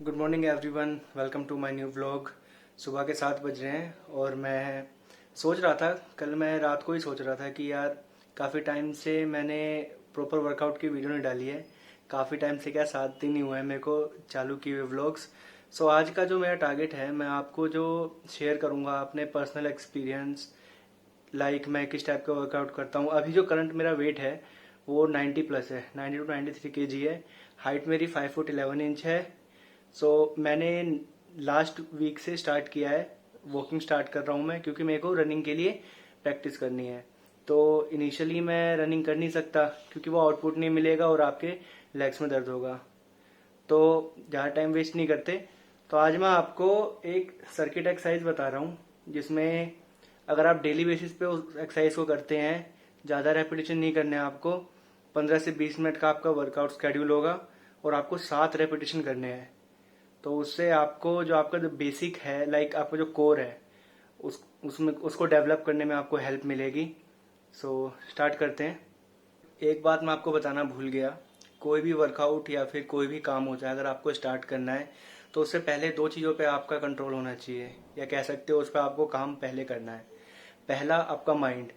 Good morning everyone, welcome to my new vlog. सुबह के 7 बज रहे हैं और मैं सोच रहा था, कल मैं रात को ही सोच रहा था कि यार काफ़ी टाइम से मैंने प्रॉपर वर्कआउट की वीडियो नहीं डाली है। काफ़ी टाइम से क्या 7 दिन ही हुए हैं मेरे को चालू किए हुए व्लॉग्स। सो आज का जो मेरा टारगेट है, मैं आपको जो शेयर करूँगा अपने पर्सनल एक्सपीरियंस, लाइक मैं किस टाइप का वर्कआउट करता हूँ। अभी जो करंट मेरा वेट है वो 90 प्लस है, 90 टू 93 kg है। हाइट मेरी 5 फुट 11 इंच है। मैंने लास्ट वीक से स्टार्ट किया है, वॉकिंग स्टार्ट कर रहा हूँ मैं, क्योंकि मेरे को रनिंग के लिए प्रैक्टिस करनी है। तो इनिशियली मैं रनिंग कर नहीं सकता क्योंकि वो आउटपुट नहीं मिलेगा और आपके लेग्स में दर्द होगा। तो ज़्यादा टाइम वेस्ट नहीं करते, तो आज मैं आपको एक सर्किट एक्सरसाइज बता रहा हूँ जिसमें अगर आप डेली बेसिस पे उस एक्सरसाइज को करते हैं, ज़्यादा रेपिटेशन नहीं करने हैं आपको। 15 से 20 मिनट का आपका वर्कआउट स्केड्यूल होगा और आपको 7 रेपिटेशन करने हैं। तो उससे आपको जो आपका जो बेसिक है, लाइक आपका जो कोर है, उसमें उसको डेवलप करने में आपको हेल्प मिलेगी। स्टार्ट करते हैं। एक बात मैं आपको बताना भूल गया, कोई भी वर्कआउट या फिर कोई भी काम हो जाए, अगर आपको स्टार्ट करना है तो उससे पहले 2 चीज़ों पे आपका कंट्रोल होना चाहिए, या कह सकते हो उस पर आपको काम पहले करना है। पहला, आपका माइंड।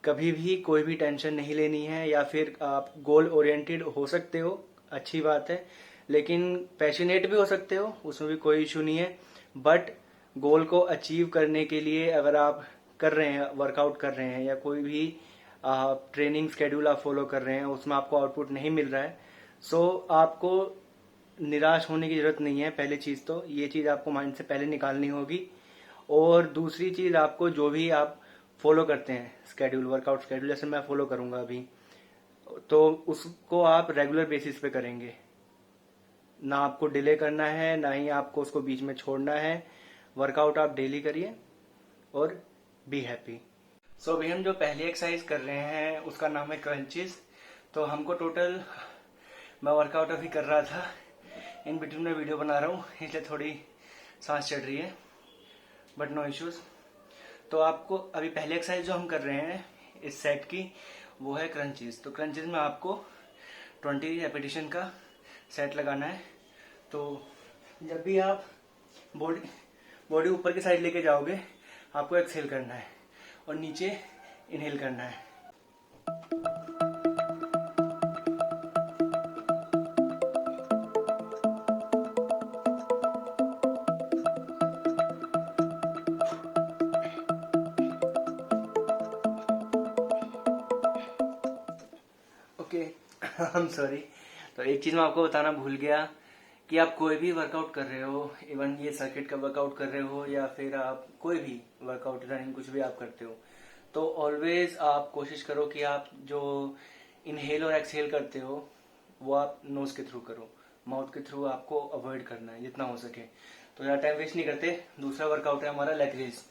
कभी भी कोई भी टेंशन नहीं लेनी है, या फिर आप गोल ओरिएंटेड हो सकते हो, अच्छी बात है, लेकिन पैशनेट भी हो सकते हो, उसमें भी कोई इशू नहीं है। बट गोल को अचीव करने के लिए अगर आप कर रहे हैं, वर्कआउट कर रहे हैं या कोई भी ट्रेनिंग स्केड्यूल आप फॉलो कर रहे हैं, उसमें आपको आउटपुट नहीं मिल रहा है, आपको निराश होने की जरूरत नहीं है। पहली चीज तो ये चीज आपको माइंड से पहले निकालनी होगी। और दूसरी चीज, आपको जो भी आप फॉलो करते हैं स्केड्यूल, वर्कआउट स्केड्यूल जैसे मैं फॉलो करूंगा अभी, तो उसको आप रेगुलर बेसिस पे करेंगे। ना आपको डिले करना है, ना ही आपको उसको बीच में छोड़ना है। वर्कआउट आप डेली करिए और बी हैप्पी। अभी हम जो पहली एक्सरसाइज कर रहे हैं उसका नाम है क्रंचेस। तो हमको टोटल, मैं वर्कआउट अभी कर रहा था, इन बिटवीन में वीडियो बना रहा हूँ इसलिए थोड़ी सांस चढ़ रही है, बट नो इश्यूज। तो आपको अभी पहली एक्सरसाइज जो हम कर रहे हैं इस सेट की, वो है क्रंचेस। तो क्रंचेस में आपको 20 रेपिटेशन का सेट लगाना है। तो जब भी आप बॉडी बॉडी ऊपर की साइड लेके जाओगे, आपको एक्सहेल करना है और नीचे इनहेल करना है। Okay, I am sorry. तो एक चीज मैं आपको बताना भूल गया कि आप कोई भी वर्कआउट कर रहे हो, इवन ये सर्किट का वर्कआउट कर रहे हो या फिर आप कोई भी वर्कआउट, रनिंग, कुछ भी आप करते हो, तो ऑलवेज आप कोशिश करो कि आप जो इनहेल और एक्सहेल करते हो वो आप नोज के थ्रू करो। माउथ के थ्रू आपको अवॉइड करना है जितना हो सके। तो ज़्यादा टाइम वेस्ट नहीं करते, दूसरा वर्कआउट है हमारा लेग रेज।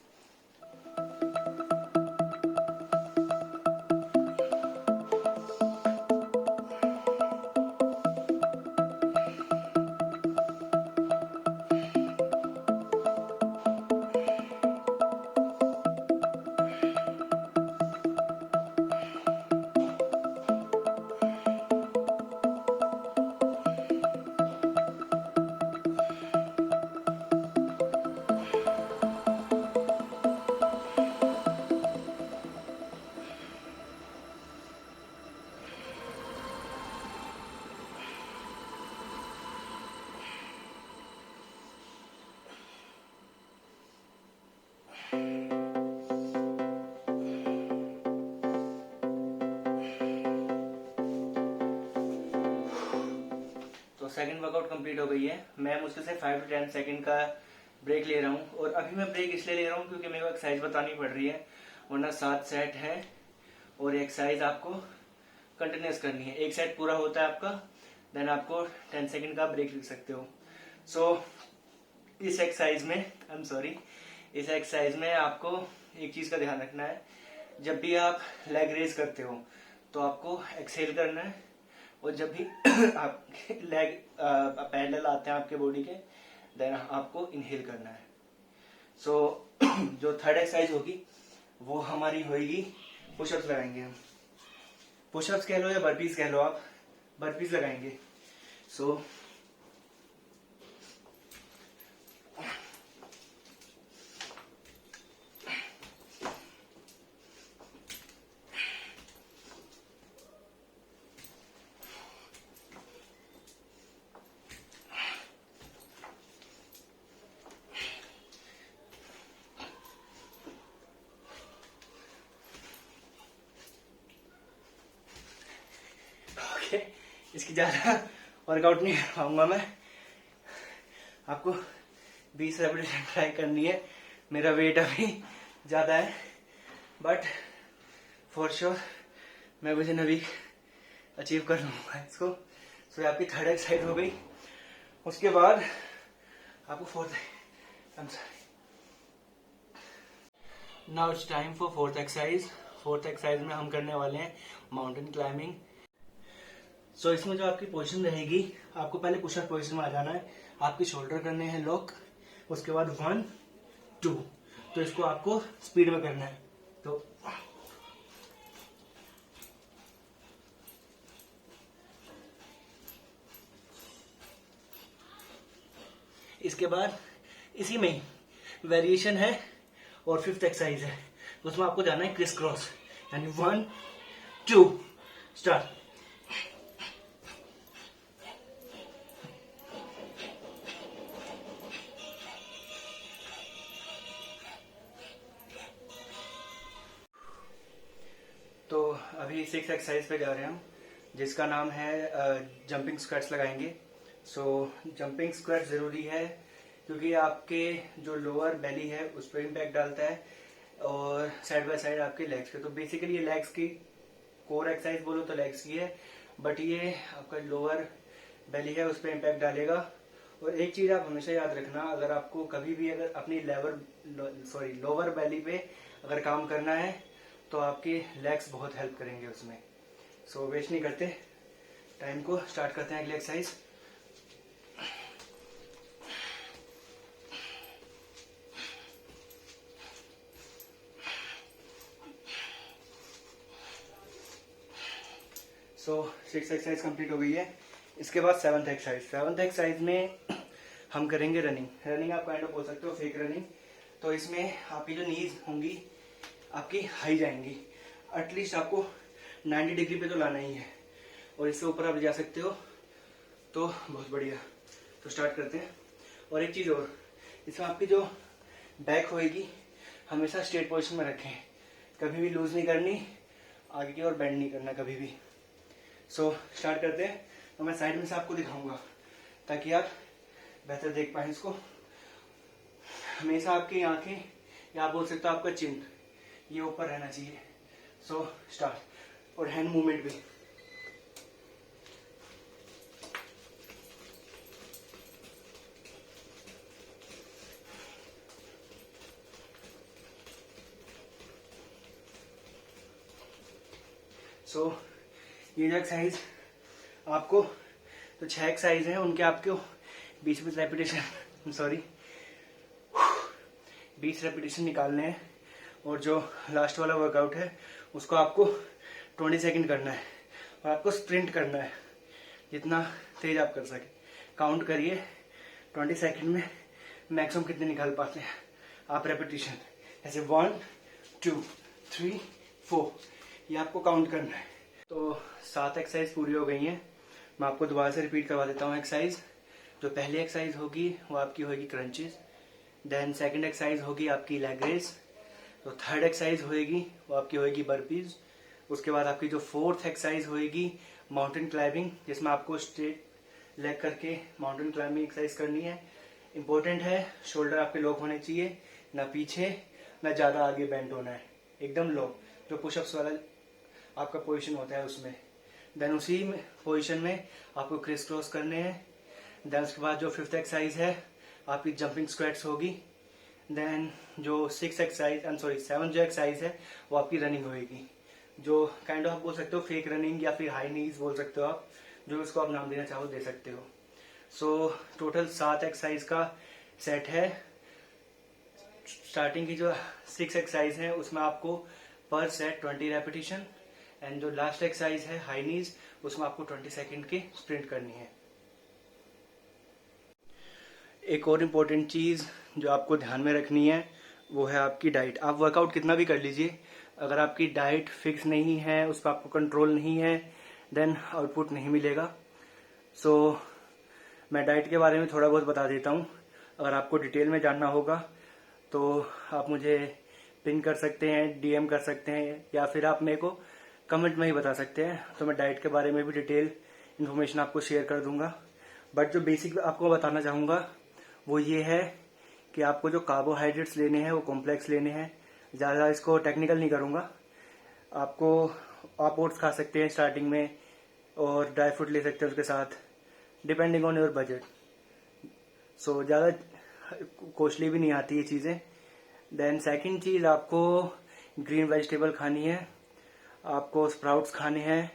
तो सेकंड वर्कआउट कंप्लीट हो गई है। मैं मुश्किल से 5 to 10 सेकंड का ब्रेक ले रहा हूँ, और अभी मैं ब्रेक इसलिए ले रहा हूँ क्योंकि मेरे को एक्सरसाइज बतानी पड़ रही है, वरना 7 सेट है और एक्सरसाइज आपको कंटिन्यूस करनी है। एक सेट पूरा होता है आपका, देन आपको 10 सेकंड का ब्रेक ले सकते हो। इस एक्सरसाइज में, आई एम सॉरी, इस एक्सरसाइज में आपको एक चीज का ध्यान रखना है। जब भी आप लेग रेज करते हो तो आपको एक्सहेल करना है, और जब भी आप लेग पैरेलल आते हैं आपके बॉडी के, देन आपको इनहेल करना है। जो थर्ड एक्सरसाइज होगी वो हमारी होगी, पुशअप्स लगाएंगे हम। पुशअप्स कह लो या बर्पीज कह लो, आप बर्पीज लगाएंगे। इसकी ज़्यादा वर्कआउट नहीं कर पाऊंगा मैं। आपको 20 रेपिटेशन ट्राई करनी है। मेरा वेट अभी ज़्यादा है, बट फॉर श्योर मैं वजन अभी अचीव कर लूँगा इसको। सो ये आपकी थर्ड एक्सरसाइज हो गई। उसके बाद आपको now it's time for fourth exercise. Fourth exercise में हम करने वाले हैं माउंटेन क्लाइंबिंग। सो इसमें जो आपकी पोजीशन रहेगी, आपको पहले पुशअप पोजीशन में आ जाना है। आपके शोल्डर करने हैं लॉक, उसके बाद 1 2, तो इसको आपको स्पीड में करना है। तो इसके बाद इसी में वेरिएशन है और फिफ्थ एक्सरसाइज है, उसमें आपको जाना है क्रिस क्रॉस, यानी 1 2 स्टार्ट। तो अभी 6 एक्सरसाइज पे जा रहे हैं हम, जिसका नाम है जंपिंग स्क्वाट्स लगाएंगे। सो जंपिंग स्क्वाट ज़रूरी है क्योंकि आपके जो लोअर बेली है उस पर इम्पैक्ट डालता है और साइड बाय साइड आपके लेग्स पे। तो बेसिकली ये लेग्स की कोर एक्सरसाइज बोलो तो लेग्स की है, बट ये आपका लोअर बेली है उस पर इम्पैक्ट डालेगा। और एक चीज़ आप हमेशा याद रखना, अगर आपको कभी भी अगर अपनी लोअर बेली पे अगर काम करना है तो आपके लेग्स बहुत हेल्प करेंगे उसमें। सो वेस्ट नहीं करते टाइम को, स्टार्ट करते हैं अगली एक्सरसाइज। सो 6 एक्सरसाइज कंप्लीट हो गई है। इसके बाद 7th एक्सरसाइज। 7th एक्सरसाइज में हम करेंगे रनिंग। रनिंग आप काइंड ऑफ बोल सकते हो फेक रनिंग। तो इसमें आपकी जो नीज होंगी आपकी हाई जाएंगी, एटलीस्ट आपको 90 डिग्री पे तो लाना ही है, और इससे ऊपर आप जा सकते हो तो बहुत बढ़िया। तो स्टार्ट करते हैं। और एक चीज़ और, इसमें आपकी जो बैक होएगी हमेशा स्ट्रेट पोजिशन में रखें, कभी भी लूज नहीं करनी, आगे की ओर बेंड नहीं करना कभी भी। सो स्टार्ट करते हैं। तो मैं साइड में से आपको दिखाऊंगा ताकि आप बेहतर देख पाए इसको। हमेशा आपकी आंखें या आप बोल सकते हो आपका चिन ये ऊपर रहना चाहिए। So start. और हैंड मूवमेंट भी। सो ये जो एक्सरसाइज आपको, तो 6 एक्सरसाइज हैं, उनके आपको 20 रेपिटेशन 20 रेपिटेशन निकालने हैं। और जो लास्ट वाला वर्कआउट है उसको आपको 20 सेकंड करना है और आपको स्प्रिंट करना है जितना तेज आप कर सके। काउंट करिए 20 सेकंड में मैक्सिमम कितने निकाल पाते हैं आप रेपिटेशन। ऐसे 1 2 3 4 ये आपको काउंट करना है। तो 7 एक्सरसाइज पूरी हो गई हैं। मैं आपको दोबारा से रिपीट करवा देता हूँ एक्सरसाइज। जो पहली एक्सरसाइज होगी वो आपकी होगी क्रंचेस, देन सेकंड एक्सरसाइज होगी आपकी लेग रेस, तो थर्ड एक्सरसाइज होएगी वो आपकी होएगी बर्पीज। उसके बाद आपकी जो फोर्थ एक्सरसाइज होएगी माउंटेन क्लाइंबिंग, जिसमें आपको स्ट्रेट लेग करके माउंटेन क्लाइंबिंग एक्सरसाइज करनी है। इंपॉर्टेंट है शोल्डर आपके लॉक होने चाहिए, ना पीछे ना ज़्यादा आगे बेंड होना है, एकदम लॉक, जो पुशअप्स वाला आपका पोजीशन होता है उसमें। देन उसी पोजीशन में आपको क्रिस क्रॉस करने हैं। देन उसके बाद जो 5th एक्सरसाइज है आपकी जंपिंग स्क्वाट्स होगी। देन जो 7th जो एक्सरसाइज है वो आपकी रनिंग होगी, जो काइंड ऑफ बोल सकते हो फेक रनिंग या फिर हाई नीज बोल सकते हो आप, जो उसको आप नाम देना चाहो दे सकते हो। सो टोटल 7 एक्सरसाइज का सेट है। स्टार्टिंग की जो 6 एक्सरसाइज है उसमें आपको पर सेट 20 रेपिटेशन, एंड जो लास्ट एक्सरसाइज है हाई नीज उसमें आपको 20 सेकंड की स्प्रिंट करनी है। एक और इम्पोर्टेंट चीज़ जो आपको ध्यान में रखनी है वो है आपकी डाइट। आप वर्कआउट कितना भी कर लीजिए, अगर आपकी डाइट फिक्स नहीं है, उस पर आपको कंट्रोल नहीं है, देन आउटपुट नहीं मिलेगा। सो मैं डाइट के बारे में थोड़ा बहुत बता देता हूँ। अगर आपको डिटेल में जानना होगा तो आप मुझे पिन कर सकते हैं, डीएम कर सकते हैं, या फिर आप मेरे को कमेंट में ही बता सकते हैं। तो मैं डाइट के बारे में भी डिटेल इन्फॉर्मेशन आपको शेयर कर दूंगा। बट जो बेसिक आपको बताना चाहूँगा वो ये है कि आपको जो कार्बोहाइड्रेट्स लेने हैं वो कॉम्प्लेक्स लेने हैं। ज़्यादा इसको टेक्निकल नहीं करूँगा। आपको आप ओट्स खा सकते हैं स्टार्टिंग में, और ड्राई फ्रूट ले सकते हैं उसके साथ, डिपेंडिंग ऑन योर बजट। सो ज़्यादा कॉस्टली भी नहीं आती ये चीज़ें। देन सेकंड चीज़, आपको ग्रीन वेजिटेबल खानी है, आपको स्प्राउट्स खाने हैं।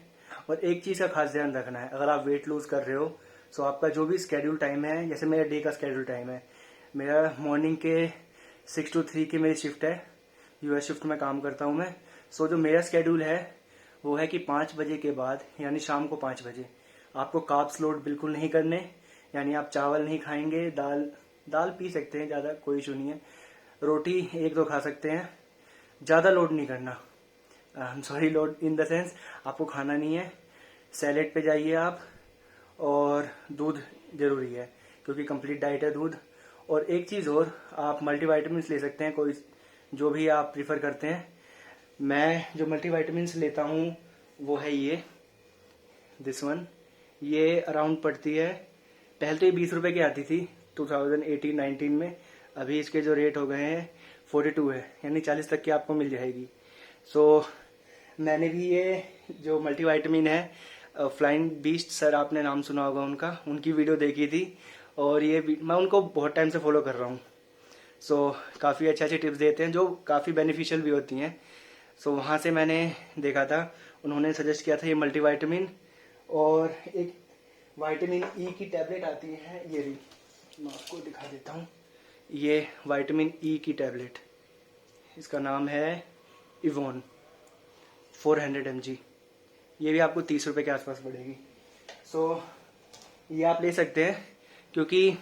और एक चीज़ का खास ध्यान रखना है, अगर आप वेट लूज कर रहे हो सो आपका जो भी स्केड्यूल टाइम है, जैसे मेरा डे का स्केड्यूल टाइम है, मेरा मॉर्निंग के 6 to 3 की मेरी शिफ्ट है, यूएस शिफ्ट में काम करता हूँ मैं। सो जो मेरा स्केड्यूल है वो है कि 5 बजे के बाद, यानी शाम को 5 बजे आपको कार्ब्स लोड बिल्कुल नहीं करने। यानी आप चावल नहीं खाएंगे, दाल पी सकते हैं, ज़्यादा कोई इशू नहीं है, रोटी 1-2 खा सकते हैं, ज़्यादा लोड नहीं करना। Sorry, load in the sense आपको खाना नहीं है। सैलेड पे जाइए आप, और दूध जरूरी है क्योंकि कंप्लीट डाइट है दूध। और एक चीज़ और, आप मल्टीविटामिन्स ले सकते हैं, कोई जो भी आप प्रीफर करते हैं। मैं जो मल्टीविटामिन्स लेता हूँ वो है ये, दिस वन। ये अराउंड पड़ती है, पहले तो ये 20 रुपए की आती थी 2018-19 में। अभी इसके जो रेट हो गए हैं 42 है, यानी 40 तक की आपको मिल जाएगी। सो मैंने भी ये जो मल्टीविटामिन है, फ्लाइंग बीस्ट सर, आपने नाम सुना होगा उनका, उनकी वीडियो देखी थी, और ये मैं उनको बहुत टाइम से फॉलो कर रहा हूँ। सो काफ़ी अच्छे टिप्स देते हैं जो काफ़ी बेनिफिशियल भी होती हैं। सो वहाँ से मैंने देखा था, उन्होंने सजेस्ट किया था ये मल्टीविटामिन। और एक विटामिन ई की टैबलेट आती है, ये भी मैं आपको दिखा देता हूँ। ये विटामिन ई की टैबलेट, इसका नाम है इवोन 400 mg। ये भी आपको 30 रुपये के आसपास पड़ेगी। सो ये आप ले सकते हैं, क्योंकि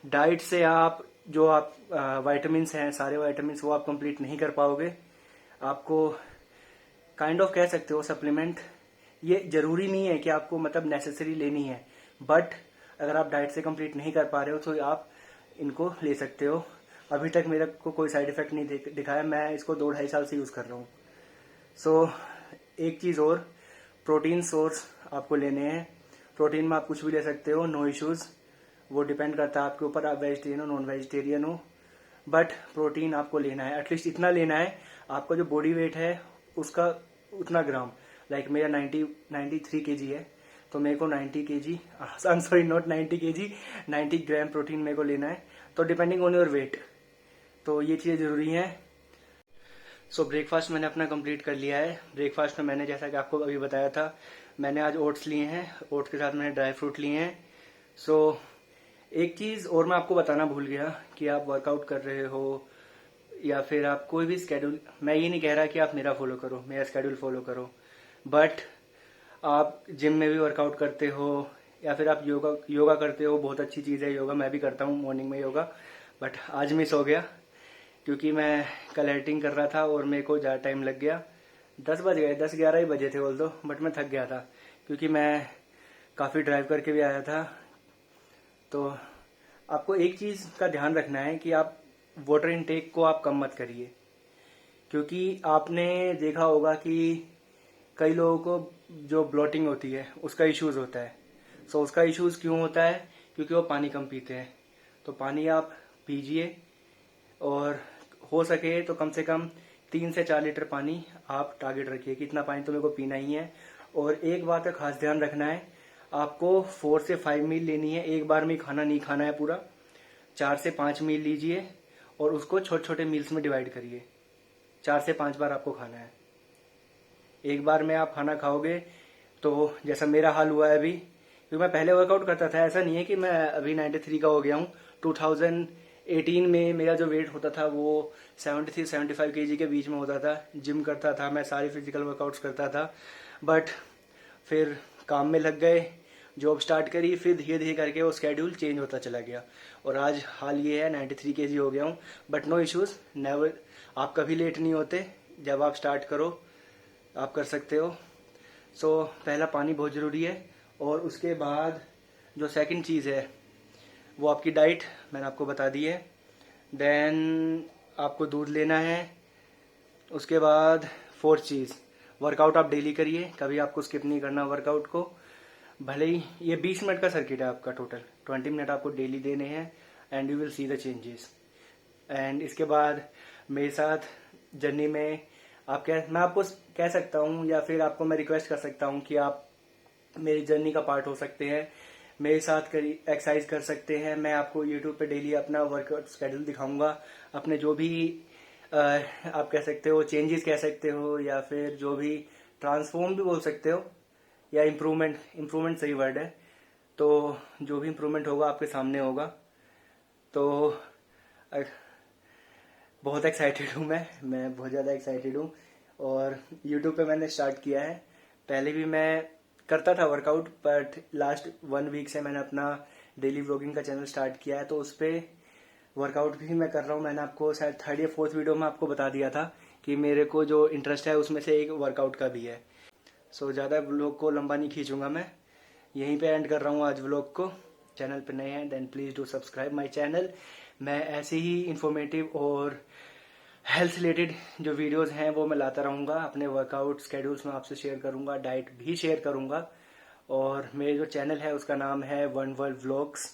डाइट से आप जो आप विटामिन्स हैं, सारे विटामिन्स वो आप कंप्लीट नहीं कर पाओगे। आपको काइंड ऑफ कह सकते हो सप्लीमेंट। ये जरूरी नहीं है कि आपको मतलब नेसेसरी लेनी है, बट अगर आप डाइट से कंप्लीट नहीं कर पा रहे हो तो आप इनको ले सकते हो। अभी तक मेरे को कोई साइड इफेक्ट नहीं दिखा है, मैं इसको 2-2.5 साल से यूज़ कर रहा हूँ। सो एक चीज़ और, प्रोटीन सोर्स आपको लेने हैं। प्रोटीन में आप कुछ भी ले सकते हो, नो इश्यूज़। वो डिपेंड करता है आपके ऊपर, आप वेजिटेरियन हो नॉन वेजिटेरियन हो, बट प्रोटीन आपको लेना है। एटलीस्ट इतना लेना है, आपका जो बॉडी वेट है उसका उतना ग्राम। लाइक मेरा 93 kg है, तो मेरे को 90 kg, sorry not 90 kg, 90 gram protein मेरे को लेना है। तो डिपेंडिंग ऑन योर वेट, तो ये चीज़ें ज़रूरी हैं। सो ब्रेकफास्ट मैंने अपना कंप्लीट कर लिया है। ब्रेकफास्ट में मैंने, जैसा कि आपको अभी बताया था, मैंने आज ओट्स लिए हैं, ओट्स के साथ मैंने ड्राई फ्रूट लिए हैं। सो एक चीज़ और मैं आपको बताना भूल गया कि आप वर्कआउट कर रहे हो या फिर आप कोई भी स्केड्यूल, मैं ये नहीं कह रहा कि आप मेरा फॉलो करो, मेरा स्केड्यूल फॉलो करो, बट आप जिम में भी वर्कआउट करते हो या फिर आप योगा करते हो, बहुत अच्छी चीज़ है योगा, मैं भी करता हूँ मॉर्निंग में योगा। बट आज मिस हो गया क्योंकि मैं कल एडिटिंग कर रहा था और मेरे को ज़्यादा टाइम लग गया, 10 बज गए, 10-11 ही बजे थे बोल दो, बट मैं थक गया था क्योंकि मैं काफ़ी ड्राइव करके भी आया था। तो आपको एक चीज़ का ध्यान रखना है कि आप वाटर इनटेक को आप कम मत करिए, क्योंकि आपने देखा होगा कि कई लोगों को जो ब्लोटिंग होती है उसका इश्यूज़ होता है। सो उसका इश्यूज़ क्यों होता है? क्योंकि वो पानी कम पीते हैं। तो पानी आप पीजिए, और हो सके तो कम से कम 3 से 4 लीटर पानी आप टारगेट रखिए कि इतना पानी तो मेरे को पीना ही है। और एक बात का खास ध्यान रखना है, आपको 4 से 5 मील लेनी है, एक बार में खाना नहीं खाना है पूरा। 4 से 5 मील लीजिए और उसको छोटे छोटे मील्स में डिवाइड करिए। 4 से 5 बार आपको खाना है। एक बार में आप खाना खाओगे तो जैसा मेरा हाल हुआ है अभी, क्योंकि मैं पहले वर्कआउट करता था, ऐसा नहीं है कि मैं अभी 93 का हो गया हूँ। 2018 में मेरा जो वेट होता था वो 73-75 kg के बीच में होता था। जिम करता था मैं, सारी फिजिकल वर्कआउट्स करता था, बट फिर काम में लग गए, जॉब स्टार्ट करी, फिर धीरे धीरे करके वो स्केड्यूल चेंज होता चला गया और आज हाल ये है 93 kg हो गया हूँ। बट नो इश्यूज़, नेवर, आप कभी लेट नहीं होते। जब आप स्टार्ट करो आप कर सकते हो। सो पहला पानी बहुत ज़रूरी है, और उसके बाद जो सेकंड चीज़ है वो आपकी डाइट, मैंने आपको बता दी है। देन आपको दूध लेना है। उसके बाद फोर्थ चीज़, वर्कआउट आप डेली करिए, कभी आपको स्किप नहीं करना वर्कआउट को। भले ही ये 20 मिनट का सर्किट है आपका, टोटल 20 मिनट आपको डेली देने हैं and you will see the changes. And इसके बाद मेरे साथ जर्नी में मैं आपको कह सकता हूँ या फिर आपको मैं रिक्वेस्ट कर सकता हूँ कि आप मेरी जर्नी का पार्ट हो सकते हैं, मेरे साथ एक्सरसाइज कर सकते हैं। मैं आपको यूट्यूब पे डेली अपना वर्कआउट स्केड्यूल दिखाऊंगा, अपने जो भी आप कह सकते हो चेंजेस कह सकते हो, या फिर जो भी ट्रांसफॉर्म भी बोल सकते हो, या इम्प्रूवमेंट सही वर्ड है। तो जो भी इम्प्रूवमेंट होगा आपके सामने होगा। तो अ, बहुत एक्साइटेड हूँ मैं बहुत ज़्यादा एक्साइटेड हूँ। और यूट्यूब पे मैंने स्टार्ट किया है। पहले भी मैं करता था वर्कआउट, बट लास्ट 1 वीक से मैंने अपना डेली व्लॉगिंग का चैनल स्टार्ट किया है, तो उस पर वर्कआउट भी मैं कर रहा हूँ। मैंने आपको शायद 3rd या 4th वीडियो में आपको बता दिया था कि मेरे को जो इंटरेस्ट है उसमें से एक वर्कआउट का भी है। सो ज़्यादा व्लॉग को लंबा नहीं खींचूंगा, मैं यहीं पे एंड कर रहा हूँ आज व्लॉग को। चैनल पे नए हैं then please do subscribe my channel. मैं ऐसे ही इंफॉर्मेटिव और हेल्थ रिलेटेड जो वीडियोस हैं वो मैं लाता रहूँगा। अपने वर्कआउट स्केड्यूल्स में आपसे शेयर करूँगा, डाइट भी शेयर करूँगा। और मेरे जो चैनल है उसका नाम है वन वर्ल्ड व्लॉग्स।